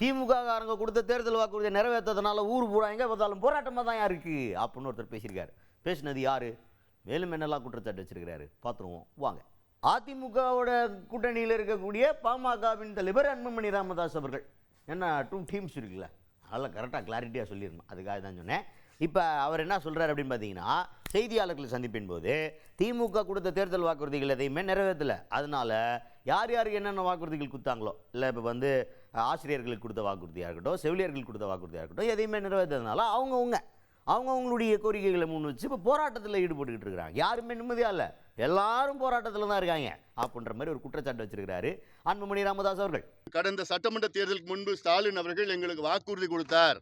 திமுககாரங்க கொடுத்த தேர்தல் வாக்குறுதியை நிறைவேற்றதுனால ஊர் பூரா எங்கே பார்த்தாலும் போராட்டமாக தான் இருக்குது அப்படின்னு ஒருத்தர் பேசியிருக்காரு. பேசினது யார்? மேலும் என்னெல்லாம் குற்றச்சாட்டு வச்சிருக்கிறாரு பார்த்துருவோம் வாங்க. அதிமுகவோட கூட்டணியில் இருக்கக்கூடிய பாமகவின் தலைவர் அன்புமணி ராமதாஸ் அவர்கள் என்ன 2 டீம்ஸ் இருக்குல்ல, அதெல்லாம் கரெக்டாக கிளாரிட்டியாக சொல்லிடணும், அதுக்காக தான் சொன்னேன். இப்போ அவர் என்ன சொல்கிறார் அப்படின்னு பார்த்தீங்கன்னா, செய்தியாளர்களை சந்திப்பின் போது திமுக கொடுத்த தேர்தல் வாக்குறுதிகள் எதையுமே நிறைவேற்றலை, அதனால யார் யாருக்கு என்னென்ன வாக்குறுதிகள் கொடுத்தாங்களோ, இல்லை இப்போ வந்து ஆசிரியர்களுக்கு கொடுத்த வாக்குறுதியாக இருக்கட்டும், செவிலியர்களுக்கு கொடுத்த வாக்குறுதியாக இருக்கட்டும், எதையுமே நிறைவேற்றதுனால அவங்கவுங்களுடைய கோரிக்கைகளை முன் வச்சு இப்போ போராட்டத்தில் ஈடுபட்டுக்கிட்டு இருக்கிறாங்க. யாருமே நிம்மதியாக இல்லை, எல்லாரும் போராட்டத்தில் தான் இருக்காங்க அப்படின்ற மாதிரி ஒரு குற்றச்சாட்டு வச்சிருக்கிறாரு அன்புமணி ராமதாஸ் அவர்கள். கடந்த சட்டமன்ற தேர்தலுக்கு முன்பு ஸ்டாலின் அவர்கள் எங்களுக்கு வாக்குறுதி கொடுத்தார்,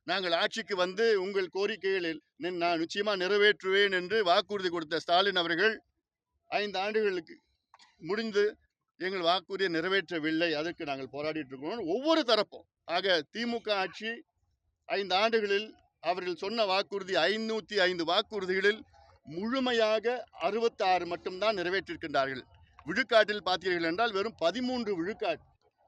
நாங்கள் ஆட்சிக்கு வந்து உங்கள் கோரிக்கைகளில் நான் நிச்சயமா நிறைவேற்றுவேன் என்று வாக்குறுதி கொடுத்த ஸ்டாலின் அவர்கள் 5 ஆண்டுகளுக்கு முடிந்து எங்கள் வாக்குறுதியை நிறைவேற்றவில்லை. அதற்கு நாங்கள் போராடிட்டு இருக்கிறோம் ஒவ்வொரு தரப்பும். ஆக திமுக ஆட்சி 5 ஆண்டுகளில் அவர்கள் சொன்ன வாக்குறுதி 505 வாக்குறுதிகளில் முழுமையாக 66 மட்டும்தான் நிறைவேற்றிருக்கின்றார்கள். விழுக்காட்டில் பார்த்தீர்கள் என்றால் வெறும் 13 விழுக்காடு.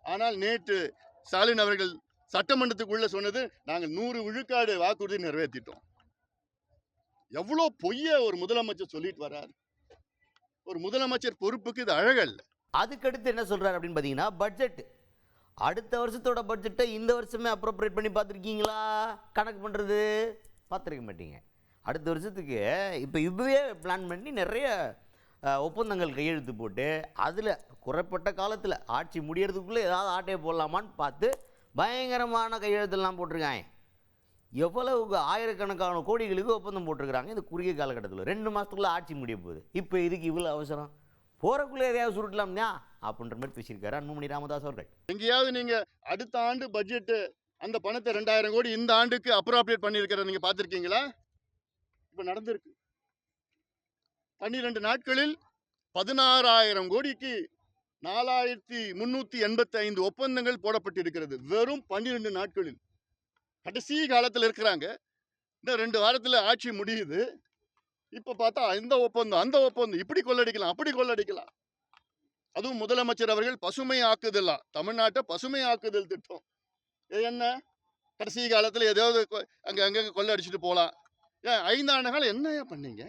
ஆனால் நேற்று ஸ்டாலின் அவர்கள் சட்டமன்றத்துக்குள்ள சொன்னது நாங்கள் 100 விழுக்காடு வாக்குறுதி நிறைவேற்றிட்டோம். எவ்வளோ பொய்ய ஒரு முதலமைச்சர் சொல்லிட்டு வர்றாரு. ஒரு முதலமைச்சர் பொறுப்புக்கு இது அழகல்ல. அதுக்கடுத்து என்ன சொல்றாரு அப்படின்னு பார்த்தீங்கன்னா, பட்ஜெட் அடுத்த வருஷத்தோட பட்ஜெட்டை இந்த வருஷமே அப்ரோப்ரியேட் பண்ணி பார்த்துருக்கீங்களா? கணக்கு பண்ணுறது பார்த்துருக்க மாட்டீங்க. அடுத்த வருஷத்துக்கு இப்போவே பிளான் பண்ணி நிறைய ஒப்பந்தங்கள் கையெழுத்து போட்டு அதில் குறைப்பட்ட காலத்தில் ஆட்சி முடியறதுக்குள்ளே ஏதாவது ஆட்டையை போடலாமான்னு பார்த்து பயங்கரமான கையெழுத்தெல்லாம் போட்டிருக்காங்க. எவ்வளவு ஆயிரக்கணக்கான கோடிகளுக்கு ஒப்பந்தம் போட்டிருக்கிறாங்க இந்த குறுகிய காலகட்டத்தில். 2 மாதத்துக்குள்ளே ஆட்சி முடிய போகுது. இப்போ இதுக்கு இவ்வளோ அவசரம், போகிறக்குள்ளே எதையாவது சுருட்டலாம்யா அப்படின்ற மாதிரி பேசியிருக்காரு அன்புமணி ராமதாஸ் அவர்கள். எங்கேயாவது நீங்கள் அடுத்த ஆண்டு பட்ஜெட்டு அந்த பணத்தை 2000 கோடி இந்த ஆண்டுக்கு அப்ரோப்ரியேட் பண்ணியிருக்கிற நீங்கள் பார்த்துருக்கீங்களா? இப்போ நடந்திருக்கு. 12 நாட்களில் 16,000 கோடிக்கு 4,385 ஒப்பந்தங்கள் போடப்பட்டிருக்கிறது. வெறும் 12 நாட்களில். கடைசி காலத்தில் இருக்கிறாங்க. இந்த 2 வாரத்தில் ஆட்சி முடியுது. இப்போ பார்த்தா இந்த ஒப்பந்தம் அந்த ஒப்பந்தம், இப்படி கொள்ளடிக்கலாம் அப்படி கொள்ளடிக்கலாம். அதுவும் முதலமைச்சர் அவர்கள் பசுமை ஆக்குதல், தமிழ்நாட்டை பசுமை ஆக்குதல் திட்டம். என்ன கடைசி காலத்தில் ஏதாவது அங்கே கொள்ளடிச்சிட்டு போகலாம். ஏன் 5 ஆண்டு காலம் என்ன பண்ணீங்க?